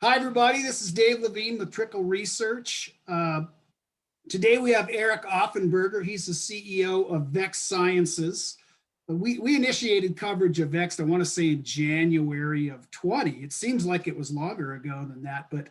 Hi, everybody. This is Dave Levine with Trickle Research. Today we have Eric Offenberger. He's the CEO of Vext Sciences. We initiated coverage of Vext, I want to say in January of 20. It seems like it was longer ago than that, but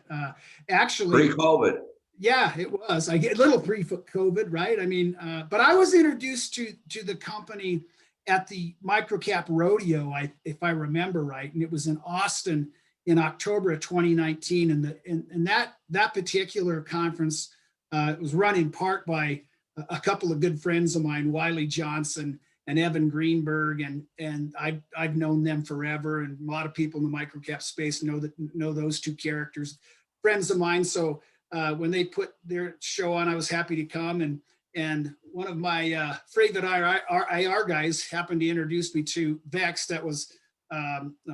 actually, Pre-COVID. yeah, it was. I get a little pre-COVID, right? I mean, but I was introduced to the company at the Microcap Rodeo, if I remember right, and it was in Austin in October of 2019, and that particular conference was run in part by a couple of good friends of mine, Wiley Johnson and Evan Greenberg, and I've known them forever, and a lot of people in the microcap space know those two characters, friends of mine. So when they put their show on, I was happy to come, and one of my favorite IR guys happened to introduce me to Vext. That was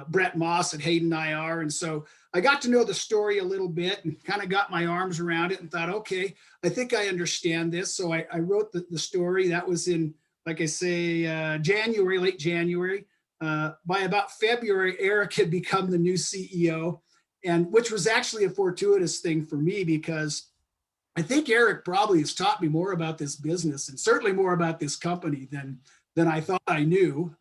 Brett Moss at Hayden IR. And so I got to know the story a little bit and kind of got my arms around it and thought, okay, I think I understand this. So I wrote the story. That was in, like I say, January, late January. By about February, Eric had become the new CEO, and which was actually a fortuitous thing for me, because I think Eric probably has taught me more about this business and certainly more about this company than I thought I knew.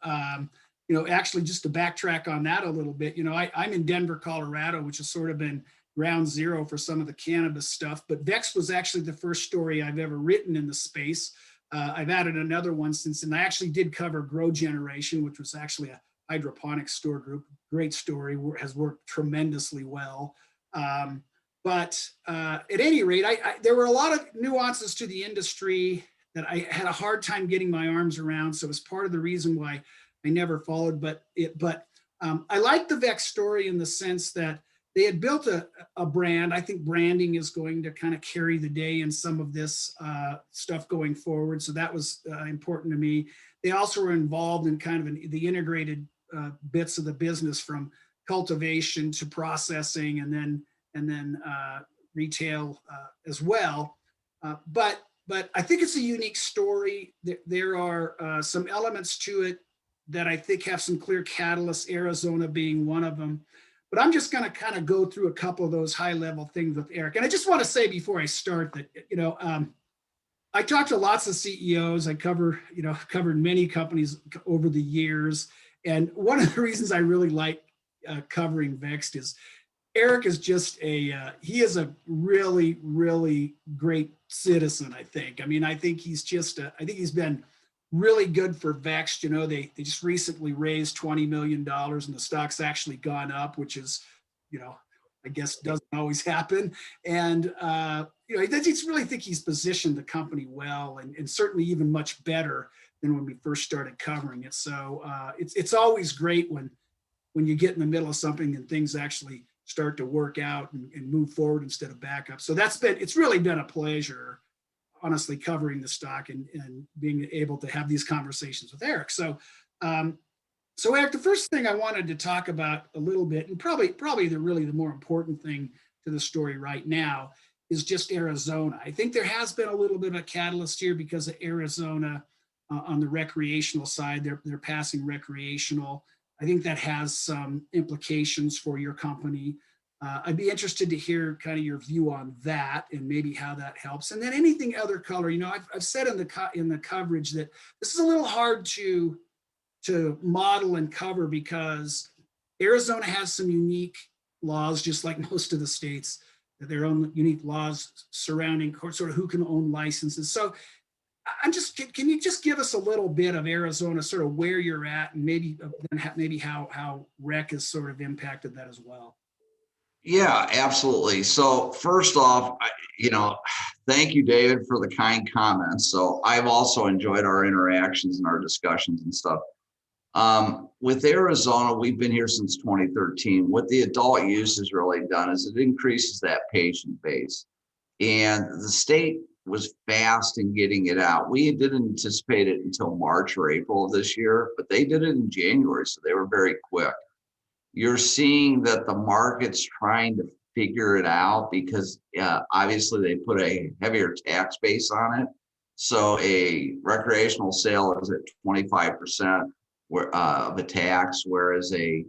Actually, just to backtrack on that a little bit, I'm in Denver, Colorado, which has sort of been ground zero for some of the cannabis stuff. But Vext was actually the first story I've ever written in the space. I've added another one since, and I actually did cover Grow Generation, which was actually a hydroponics store group. Great story, has worked tremendously well. But at any rate, there were a lot of nuances to the industry that I had a hard time getting my arms around. So it's part of the reason why I never followed. But I like the Vext story in the sense that they had built a brand. I think branding is going to kind of carry the day in some of this stuff going forward. So that was important to me. They also were involved in kind of the integrated bits of the business, from cultivation to processing, and then retail as well. But I think it's a unique story. There are some elements to it that I think have some clear catalysts, Arizona being one of them. But I'm just going to kind of go through a couple of those high level things with Eric. And I just want to say before I start that, I talked to lots of CEOs. I covered many companies over the years. And one of the reasons I really like covering Vext is Eric is just he is a really, really great citizen, I think. I mean, I think he's been really good for Vext. They just recently raised $20 million and the stock's actually gone up, which is, I guess doesn't always happen. And, I just really think he's positioned the company well, and certainly even much better than when we first started covering it. So it's always great when you get in the middle of something and things actually start to work out and move forward instead of back up. So it's really been a pleasure, honestly, covering the stock and being able to have these conversations with Eric. So Eric, the first thing I wanted to talk about a little bit, and probably the more important thing to the story right now, is just Arizona. I think there has been a little bit of a catalyst here because of Arizona on the recreational side. They're passing recreational. I think that has some implications for your company. I'd be interested to hear kind of your view on that and maybe how that helps. And then anything other color. I've said in the coverage that this is a little hard to model and cover because Arizona has some unique laws, just like most of the states, their own unique laws surrounding sort of who can own licenses. So can you just give us a little bit of Arizona, sort of where you're at, and maybe how rec has sort of impacted that as well? Yeah, absolutely. So first off, thank you, David, for the kind comments. So I've also enjoyed our interactions and our discussions and stuff. With Arizona, we've been here since 2013. What the adult use has really done is it increases that patient base. And the state was fast in getting it out. We didn't anticipate it until March or April of this year, but they did it in January, so they were very quick. You're seeing that the market's trying to figure it out because obviously they put a heavier tax base on it. So a recreational sale is at 25% of a tax, whereas a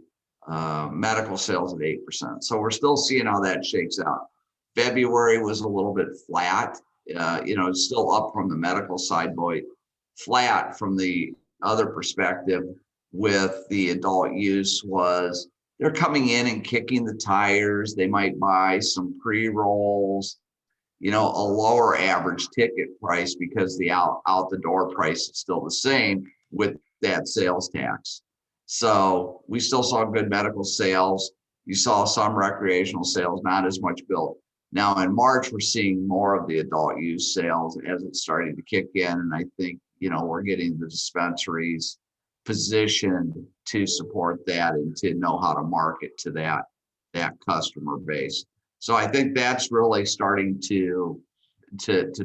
medical sales at 8%. So we're still seeing how that shakes out. February was a little bit flat. It's still up from the medical side, but flat from the other perspective with the adult use was they're coming in and kicking the tires. They might buy some pre-rolls, a lower average ticket price because the out the door price is still the same with that sales tax. So we still saw good medical sales. You saw some recreational sales, not as much built. Now in March, we're seeing more of the adult use sales as it's starting to kick in. And I think, we're getting the dispensaries positioned to support that and to know how to market to that customer base. So I think that's really starting to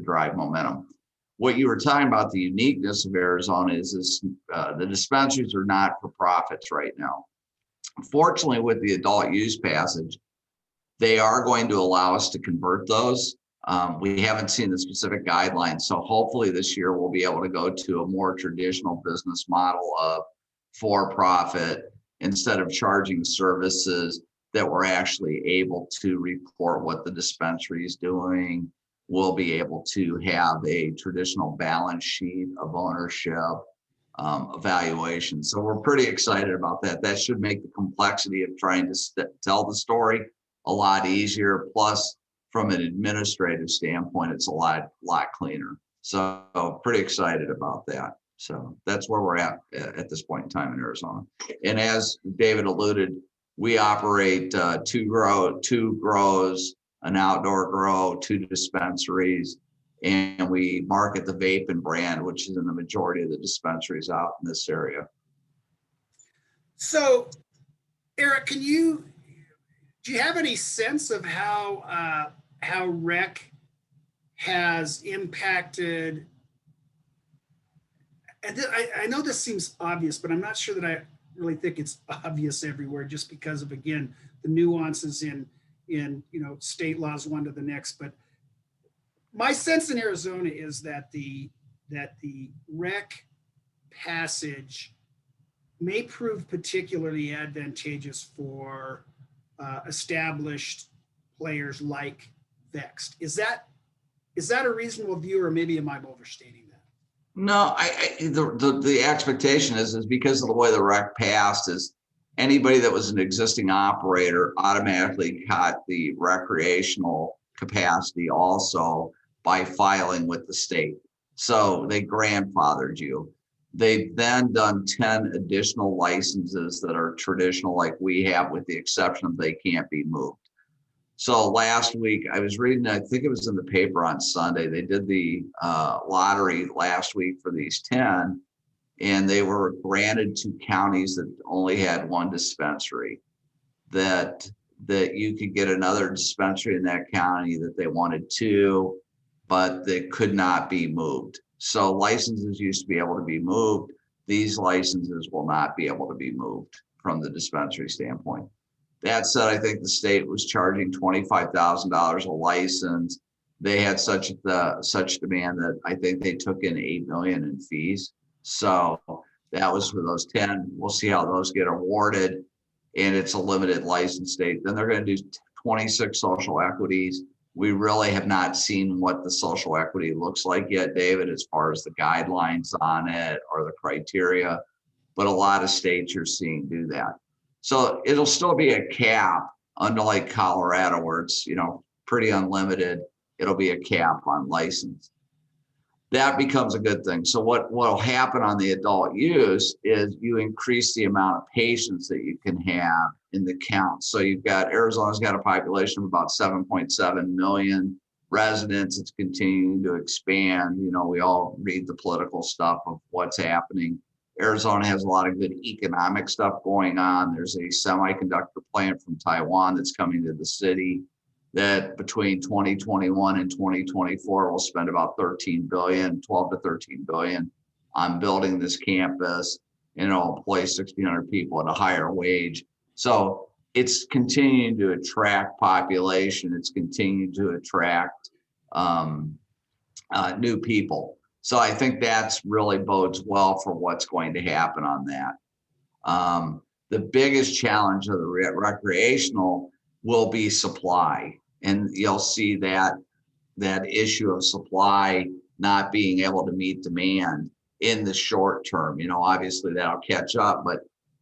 drive momentum. What you were talking about, the uniqueness of Arizona is the dispensaries are not for profits right now. Fortunately, with the adult use passage, they are going to allow us to convert those. We haven't seen the specific guidelines. So hopefully this year we'll be able to go to a more traditional business model of for-profit instead of charging services that we're actually able to report what the dispensary is doing. We'll be able to have a traditional balance sheet of ownership, evaluation. So we're pretty excited about that. That should make the complexity of trying to tell the story a lot easier. Plus, from an administrative standpoint, it's a lot cleaner. So pretty excited about that. So that's where we're at this point in time in Arizona. And as David alluded, we operate two grows, an outdoor grow, 2 dispensaries, and we market the Vapin brand, which is in the majority of the dispensaries out in this area. So, Eric, do you have any sense of how rec has impacted? And I know this seems obvious, but I'm not sure that I really think it's obvious everywhere, just because of, again, the nuances in state laws one to the next. But my sense in Arizona is that the rec passage may prove particularly advantageous for established players like Vext. Is that a reasonable view, or maybe am I overstating that? No, the expectation is because of the way the rec passed is anybody that was an existing operator automatically got the recreational capacity also by filing with the state. So they grandfathered you. They've then done 10 additional licenses that are traditional like we have, with the exception of they can't be moved. So last week I was reading, I think it was in the paper on Sunday, they did the lottery last week for these 10, and they were granted to counties that only had 1 dispensary, that you could get another dispensary in that county that they wanted 2, but they could not be moved. So licenses used to be able to be moved. These licenses will not be able to be moved from the dispensary standpoint. That said, I think the state was charging $25,000 a license. They had such demand that I think they took in $8 million in fees. So that was for those 10. We'll see how those get awarded, and it's a limited license state. Then they're going to do 26 social equities. We really have not seen what the social equity looks like yet, David, as far as the guidelines on it or the criteria, but a lot of states you're seeing do that. So it'll still be a cap, unlike Colorado, where it's, pretty unlimited. It'll be a cap on license. That becomes a good thing. So what will happen on the adult use is you increase the amount of patients that you can have in the count. So Arizona's got a population of about 7.7 million residents. It's continuing to expand. We all read the political stuff of what's happening. Arizona has a lot of good economic stuff going on. There's a semiconductor plant from Taiwan that's coming to the city that between 2021 and 2024 will spend about 12 to 13 billion on building this campus, and it'll employ 1,600 people at a higher wage. So it's continuing to attract population. It's continuing to attract new people. So I think that's really bodes well for what's going to happen on that. The biggest challenge of the recreational will be supply. And you'll see that issue of supply not being able to meet demand in the short term. Obviously that'll catch up, but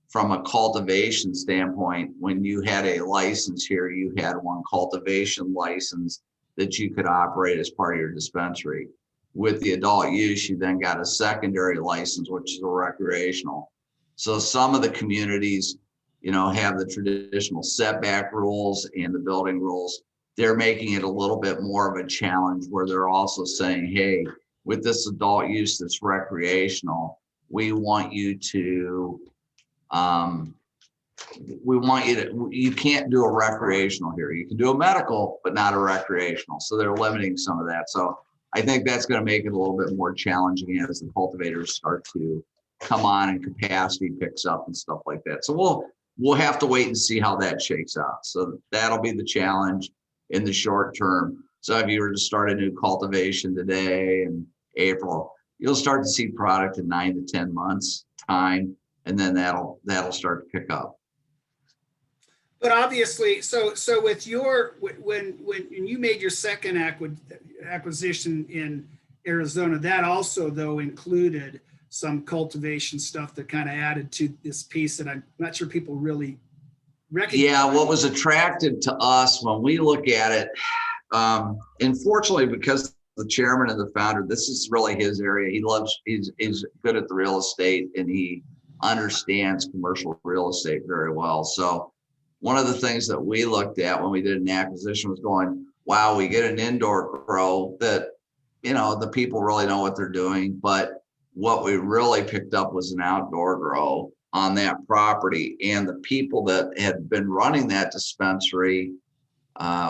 from a cultivation standpoint, when you had a license here, you had one cultivation license that you could operate as part of your dispensary. With the adult use, you then got a secondary license, which is a recreational. So some of the communities, have the traditional setback rules and the building rules. They're making it a little bit more of a challenge where they're also saying, hey, with this adult use that's recreational, we want you to, you can't do a recreational here. You can do a medical, but not a recreational. So they're limiting some of that. So I think that's going to make it a little bit more challenging as the cultivators start to come on and capacity picks up and stuff like that. So we'll have to wait and see how that shakes out. So that'll be the challenge in the short term. So if you were to start a new cultivation today in April, you'll start to see product in 9 to 10 months time, and then that'll start to pick up. But obviously, so with when you made your second acquisition in Arizona, that also though included some cultivation stuff that kind of added to this piece that I'm not sure people really recognize. Yeah, what was attractive to us when we look at it, unfortunately, because the chairman and the founder, this is really his area. He's good at the real estate, and he understands commercial real estate very well. So one of the things that we looked at when we did an acquisition was going, wow, we get an indoor grow that, the people really know what they're doing. But what we really picked up was an outdoor grow on that property. And the people that had been running that dispensary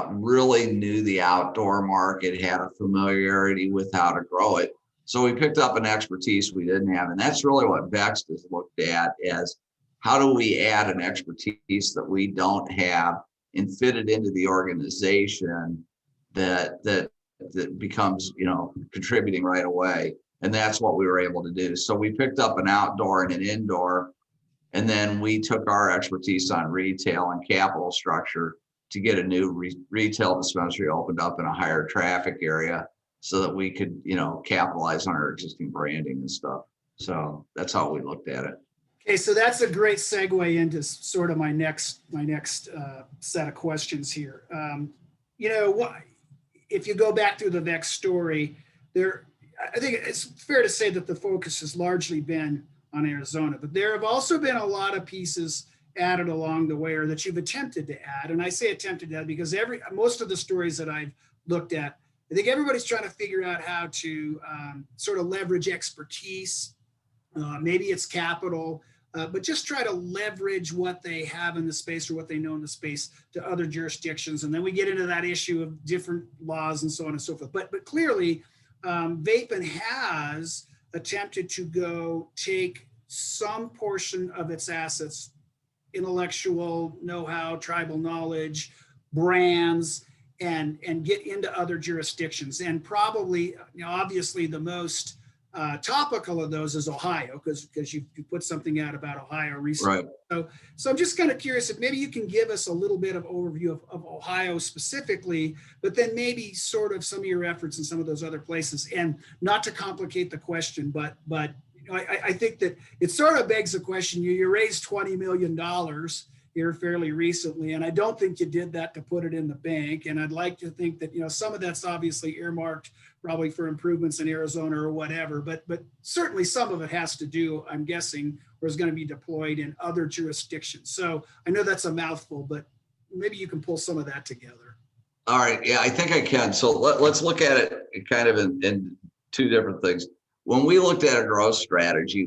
really knew the outdoor market, had a familiarity with how to grow it. So we picked up an expertise we didn't have. And that's really what Vext has looked at as, how do we add an expertise that we don't have and fit it into the organization that becomes, contributing right away. And that's what we were able to do. So we picked up an outdoor and an indoor, and then we took our expertise on retail and capital structure to get a new retail dispensary opened up in a higher traffic area so that we could, capitalize on our existing branding and stuff. So that's how we looked at it. Okay, so that's a great segue into sort of my next set of questions here. If you go back through the Vext story, I think it's fair to say that the focus has largely been on Arizona, but there have also been a lot of pieces added along the way, or that you've attempted to add. And I say attempted to add because most of the stories that I've looked at, I think everybody's trying to figure out how to sort of leverage expertise. Maybe it's capital, but just try to leverage what they have in the space or what they know in the space to other jurisdictions. And then we get into that issue of different laws and so on and so forth. But clearly, Vapin has attempted to go take some portion of its assets, intellectual know-how, tribal knowledge, brands, and get into other jurisdictions. And probably, obviously the most topical of those is Ohio, because you put something out about Ohio recently. Right. So I'm just kind of curious if maybe you can give us a little bit of overview of Ohio specifically, but then maybe sort of some of your efforts in some of those other places. And not to complicate the question, but I think that it sort of begs the question. You raised $20 million here fairly recently, and I don't think you did that to put it in the bank. And I'd like to think that some of that's obviously earmarked probably for improvements in Arizona or whatever, but certainly some of it has to do, I'm guessing, or is going to be deployed in other jurisdictions. So I know that's a mouthful, but maybe you can pull some of that together. All right, yeah, I think I can. So let's look at it kind of in two different things. When we looked at a growth strategy,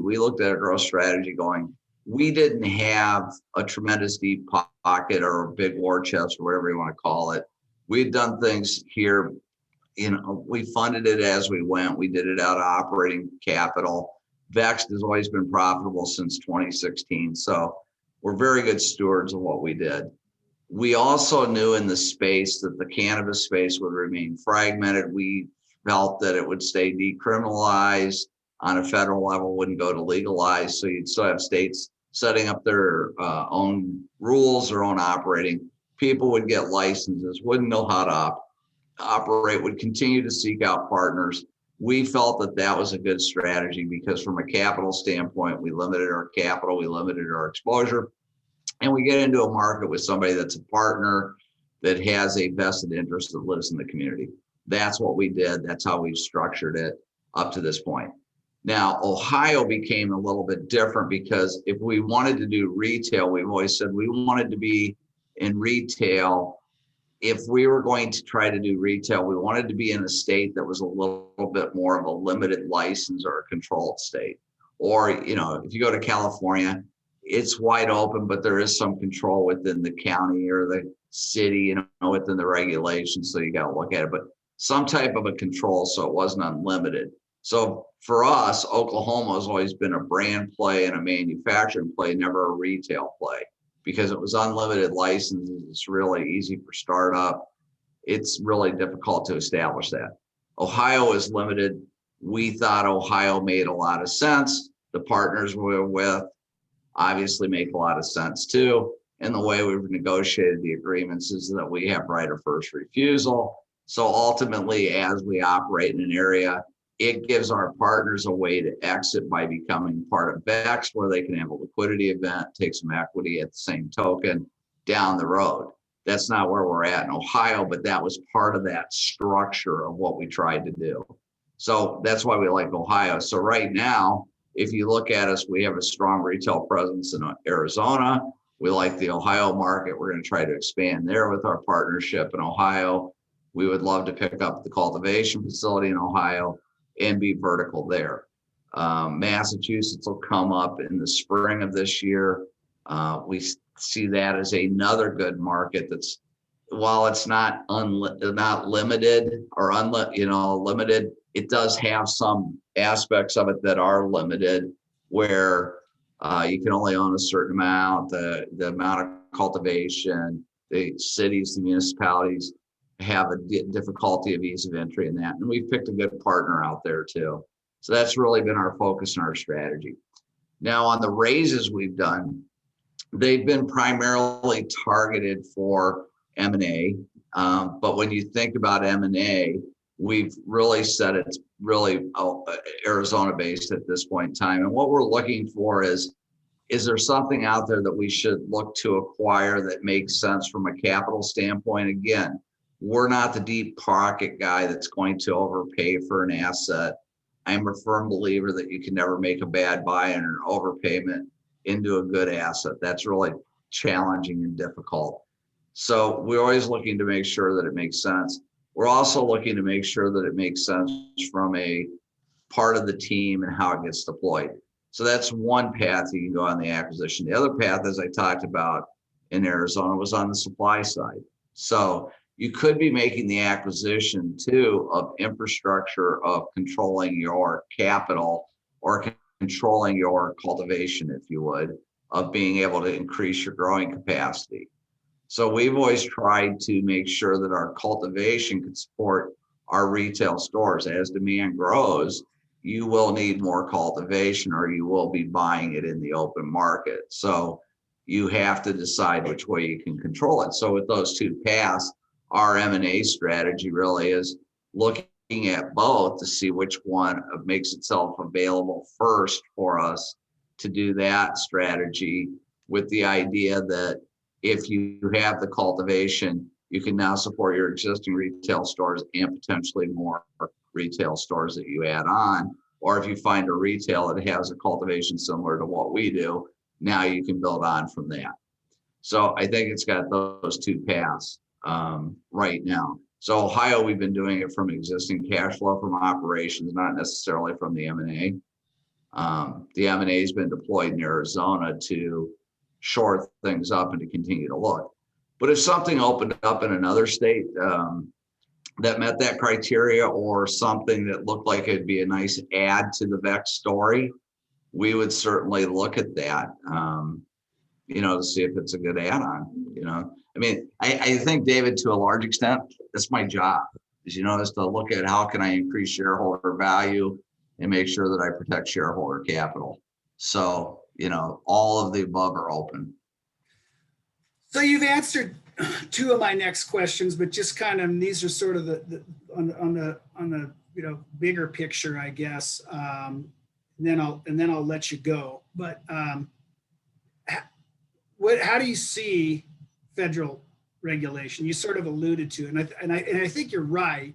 going, we didn't have a tremendous deep pocket or a big war chest or whatever you want to call it. We'd done things here, we funded it as we went. We did it out of operating capital. Vext has always been profitable since 2016. So we're very good stewards of what we did. We also knew in the space that the cannabis space would remain fragmented. We felt that it would stay decriminalized on a federal level, wouldn't go to legalized. So you'd still have states setting up their own rules, their own operating. People would get licenses, wouldn't know how to operate, would continue to seek out partners. We felt that that was a good strategy because from a capital standpoint, we limited our capital, we limited our exposure, and we get into a market with somebody that's a partner that has a vested interest that lives in the community. That's what we did. That's how we've structured it up to this point. Now, Ohio became a little bit different because if we wanted to do retail, we've always said we wanted to be in retail. If we were going to try to do retail, we wanted to be in a state that was a little bit more of a limited license or a controlled state. Or, if you go to California, it's wide open, but there is some control within the county or the city, within the regulations. So you got to look at it, but some type of a control so it wasn't unlimited. So for us, Oklahoma has always been a brand play and a manufacturing play, never a retail play, because it was unlimited licenses. It's really easy for startup. It's really difficult to establish that. Ohio is limited. We thought Ohio made a lot of sense. The partners we were with obviously make a lot of sense too. And the way we've negotiated the agreements is that we have right of first refusal. So ultimately, as we operate in an area, it gives our partners a way to exit by becoming part of Vext, where they can have a liquidity event, take some equity at the same token down the road. That's not where we're at in Ohio, but that was part of that structure of what we tried to do. So that's why we like Ohio. So right now, if you look at us, we have a strong retail presence in Arizona. We like the Ohio market. We're going to try to expand there with our partnership in Ohio. We would love to pick up the cultivation facility in Ohio and be vertical there. Massachusetts will come up in the spring of this year. We see that as another good market that's, while it's not limited or limited, it does have some aspects of it that are limited, where you can only own a certain amount, the amount of cultivation, the cities, the municipalities have a difficulty of ease of entry in that. And we've picked a good partner out there too. So that's really been our focus and our strategy. Now on the raises we've done, they've been primarily targeted for M&A. But when you think about M&A, we've really said it's really Arizona based at this point in time. And what we're looking for is there something out there that we should look to acquire that makes sense from a capital standpoint? Again, we're not the deep pocket guy that's going to overpay for an asset. I'm a firm believer that you can never make a bad buy and an overpayment into a good asset. That's really challenging and difficult. So we're always looking to make sure that it makes sense. We're also looking to make sure that it makes sense from a part of the team and how it gets deployed. So that's one path you can go on the acquisition. The other path, as I talked about in Arizona, was on the supply side. So you could be making the acquisition too of infrastructure of controlling your capital or controlling your cultivation, if you would, of being able to increase your growing capacity. So we've always tried to make sure that our cultivation can support our retail stores. As demand grows, you will need more cultivation or you will be buying it in the open market. So you have to decide which way you can control it. So with those two paths, our M&A strategy really is looking at both to see which one makes itself available first for us to do that strategy, with the idea that if you have the cultivation, you can now support your existing retail stores and potentially more retail stores that you add on. Or if you find a retail that has a cultivation similar to what we do, now you can build on from that. So I think it's got those two paths right now. So Ohio, we've been doing it from existing cash flow from operations, not necessarily from the M&A. The M&A has been deployed in Arizona to shore things up and to continue to look. But if something opened up in another state that met that criteria, or something that looked like it'd be a nice add to the Vext story, we would certainly look at that, to see if it's a good add-on. I mean, I think, David, to a large extent, that's my job, is to look at how can I increase shareholder value and make sure that I protect shareholder capital. So, all of the above are open. So you've answered two of my next questions, but just kind of, these are sort of on the bigger picture, I guess. And then I'll let you go. But how do you see federal regulation? You sort of alluded to it, and I think you're right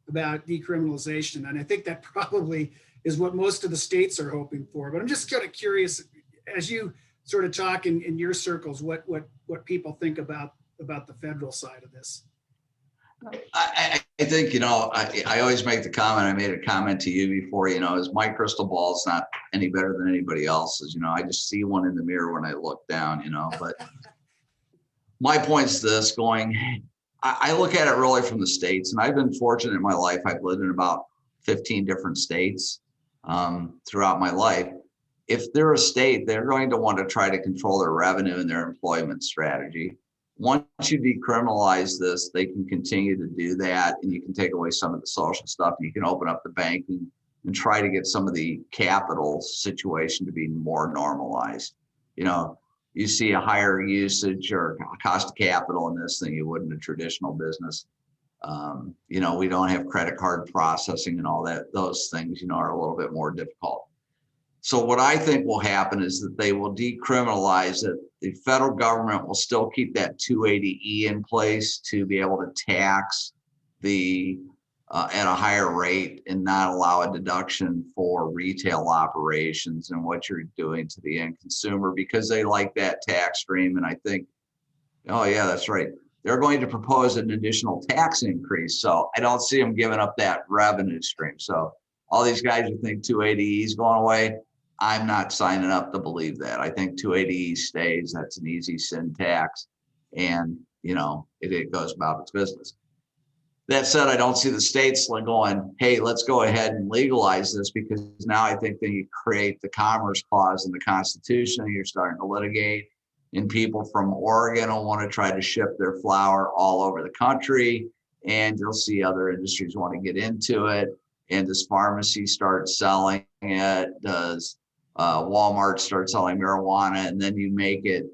about decriminalization, and I think that probably is what most of the states are hoping for. But I'm just kind of curious, as you sort of talk in your circles, what people think about the federal side of this. I think, I always make the comment, I made a comment to you before, is my crystal ball is not any better than anybody else's. I just see one in the mirror when I look down, but my point's this I look at it really from the states, and I've been fortunate in my life. I've lived in about 15 different states throughout my life. If they're a state, they're going to want to try to control their revenue and their employment strategy. Once you decriminalize this, they can continue to do that, and you can take away some of the social stuff. You can open up the banking and try to get some of the capital situation to be more normalized. You see a higher usage or cost of capital in this than you would in a traditional business. We don't have credit card processing and all that. Those things, are a little bit more difficult. So what I think will happen is that they will decriminalize it. The federal government will still keep that 280E in place to be able to tax at a higher rate and not allow a deduction for retail operations and what you're doing to the end consumer, because they like that tax stream. And I think, oh yeah, that's right. They're going to propose an additional tax increase. So I don't see them giving up that revenue stream. So all these guys who think 280E is going away, I'm not signing up to believe that. I think 280E stays. That's an easy sin tax, and it goes about its business. That said, I don't see the states like going, hey, let's go ahead and legalize this, because now I think that you create the Commerce Clause in the Constitution, and you're starting to litigate, and people from Oregon will want to try to ship their flour all over the country, and you'll see other industries want to get into it. And does pharmacy start selling it? Does Walmart start selling marijuana? And then you make it,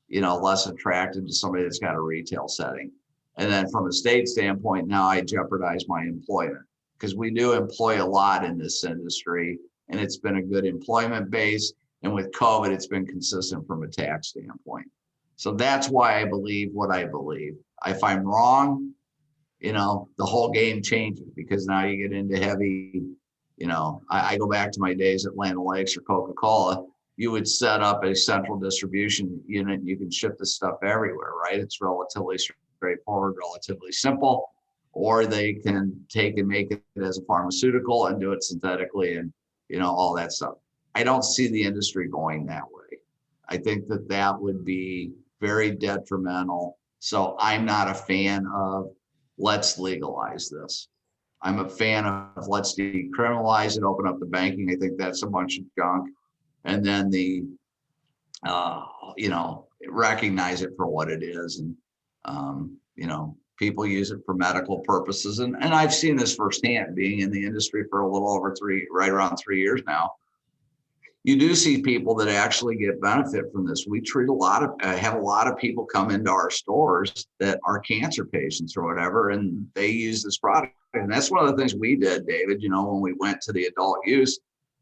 less attractive to somebody that's got a retail setting. And then from a state standpoint, now I jeopardize my employment, because we do employ a lot in this industry, and it's been a good employment base. And with COVID, it's been consistent from a tax standpoint. So that's why I believe what I believe. If I'm wrong, the whole game changes, because now you get into heavy, I go back to my days at Land O'Lakes or Coca-Cola. You would set up a central distribution unit, and you can ship this stuff everywhere, right? It's relatively straightforward, relatively simple. Or they can take and make it as a pharmaceutical and do it synthetically and, all that stuff. I don't see the industry going that way. I think that would be very detrimental. So I'm not a fan of let's legalize this. I'm a fan of let's decriminalize it, open up the banking. I think that's a bunch of junk. And then recognize it for what it is. And, people use it for medical purposes. And I've seen this firsthand, being in the industry for a little over right around 3 years now. You do see people that actually get benefit from this. We treat have a lot of people come into our stores that are cancer patients or whatever, and they use this product. And that's one of the things we did, David, when we went to the adult use,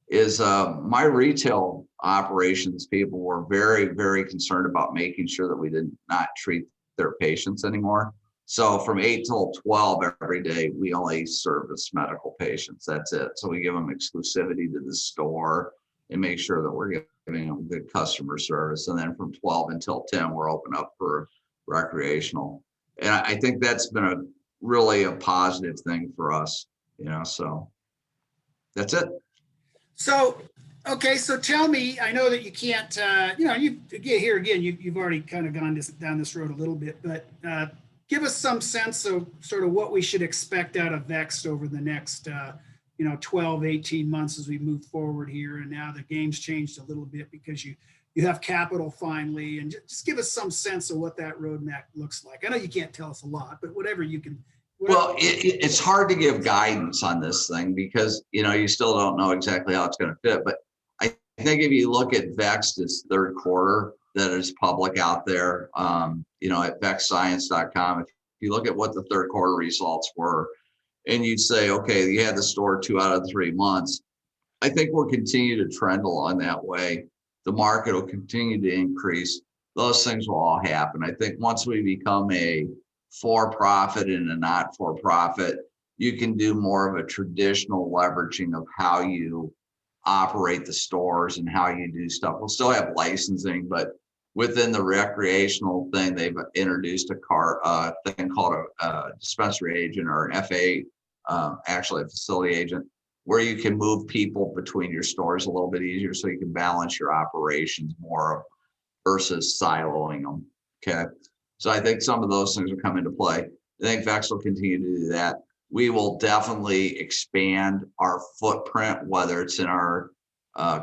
is my retail operations people were very, very concerned about making sure that we did not treat their patients anymore. So from 8 till 12 every day, we only service medical patients. That's it. So we give them exclusivity to the store and make sure that we're giving them good customer service. And then from 12 until 10, we're open up for recreational. And I think that's been really a positive thing for us, so that's it. So, okay. So tell me, I know that you can't, you've already kind of gone down this road a little bit, but give us some sense of sort of what we should expect out of Vext over the next 12, 18 months as we move forward here. And now the game's changed a little bit because you have capital finally, and just give us some sense of what that roadmap looks like. I know you can't tell us a lot, but whatever you can. Well, it's hard to give guidance on this thing because, you still don't know exactly how it's going to fit. But I think if you look at Vext's third quarter that is public out there, at vexscience.com, if you look at what the third quarter results were, and you'd say, okay, you had the store 2 out of 3 months, I think we'll continue to trend along that way. The market will continue to increase. Those things will all happen. I think once we become a for-profit and a not-for-profit, you can do more of a traditional leveraging of how you operate the stores and how you do stuff. We'll still have licensing, but within the recreational thing, they've introduced a thing called a dispensary agent, or an FA, actually a facility agent, where you can move people between your stores a little bit easier, so you can balance your operations more versus siloing them. Okay. So I think some of those things will come into play. I think Vext will continue to do that. We will definitely expand our footprint, whether it's in our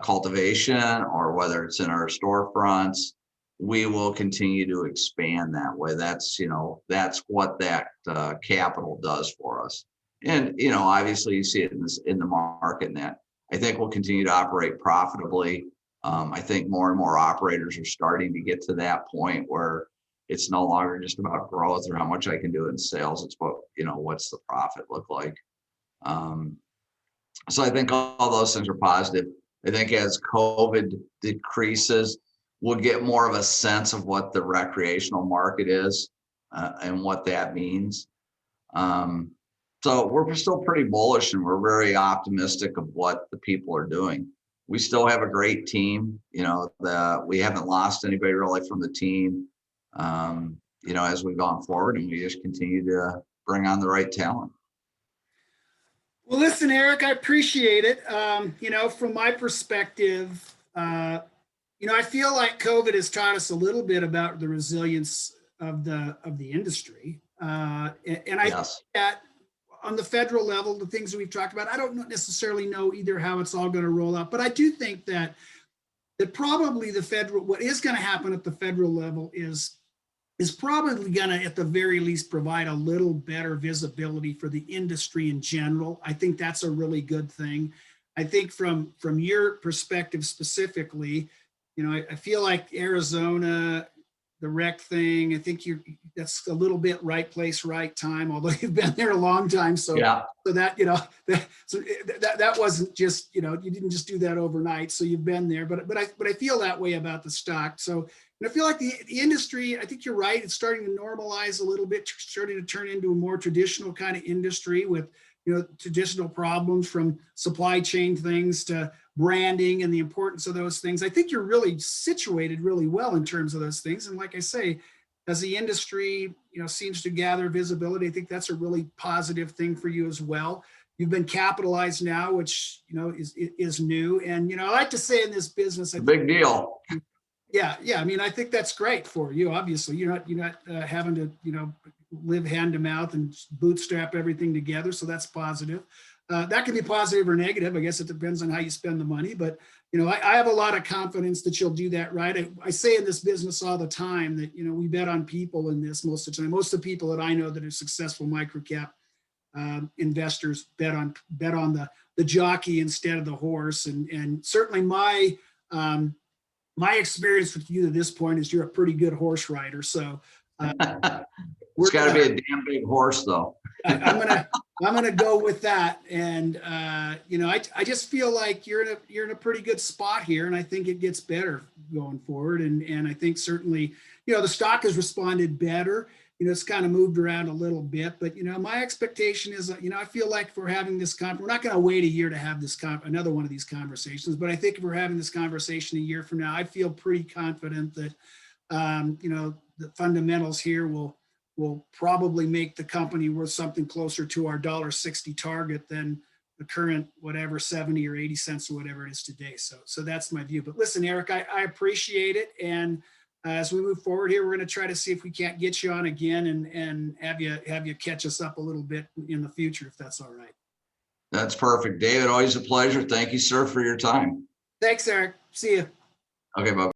cultivation or whether it's in our storefronts. We will continue to expand that way. That's what that capital does for us. And, obviously you see it in the market, and that I think we'll continue to operate profitably. I think more and more operators are starting to get to that point where it's no longer just about growth or how much I can do in sales. It's what, what's the profit look like? So I think all those things are positive. I think as COVID decreases, we'll get more of a sense of what the recreational market is and what that means. So we're still pretty bullish, and we're very optimistic of what the people are doing. We still have a great team. We haven't lost anybody really from the team, as we've gone forward, and we just continue to bring on the right talent. Well, listen, Eric, I appreciate it. From my perspective, I feel like COVID has taught us a little bit about the resilience of the industry. And I think that on the federal level, the things that we've talked about, I don't necessarily know either how it's all going to roll out, but I do think that probably what is going to happen at the federal level is probably going to, at the very least, provide a little better visibility for the industry in general. I think that's a really good thing. I think from your perspective specifically, I feel like Arizona, the rec thing, I think that's a little bit right place, right time, although you've been there a long time. So, yeah. So that, that wasn't just, you didn't just do that overnight. So you've been there, but I feel that way about the stock. So, and I feel like the industry, I think you're right. It's starting to normalize a little bit, starting to turn into a more traditional kind of industry with, traditional problems, from supply chain things to branding and the importance of those things. I think you're really situated really well in terms of those things. And like I say, as the industry, seems to gather visibility, I think that's a really positive thing for you as well. You've been capitalized now, which, is new. And, I like to say in this business, big deal. Yeah. I mean, I think that's great for you. Obviously, you're not having to, live hand to mouth and bootstrap everything together. So that's positive. That can be positive or negative. I guess it depends on how you spend the money. But, I have a lot of confidence that you'll do that right. I say in this business all the time that, we bet on people in this most of the time. Most of the people that I know that are successful microcap investors bet on the jockey instead of the horse. And certainly my experience with you at this point is you're a pretty good horse rider. So it's got to be a damn big horse, though. I'm gonna go with that. And I just feel like you're in a pretty good spot here, and I think it gets better going forward. And I think certainly the stock has responded better. It's kind of moved around a little bit, but my expectation is I feel like if we're having this we're not going to wait a year to have this another one of these conversations. But I think if we're having this conversation a year from now, I feel pretty confident that the fundamentals here will probably make the company worth something closer to our $1.60 target than the current whatever 70 or 80 cents or whatever it is today. So that's my view. But listen, Eric, I appreciate it. And as we move forward here, we're going to try to see if we can't get you on again and have you catch us up a little bit in the future, if that's all right. That's perfect. David, always a pleasure. Thank you, sir, for your time. Thanks, Eric. See you. Okay, bye.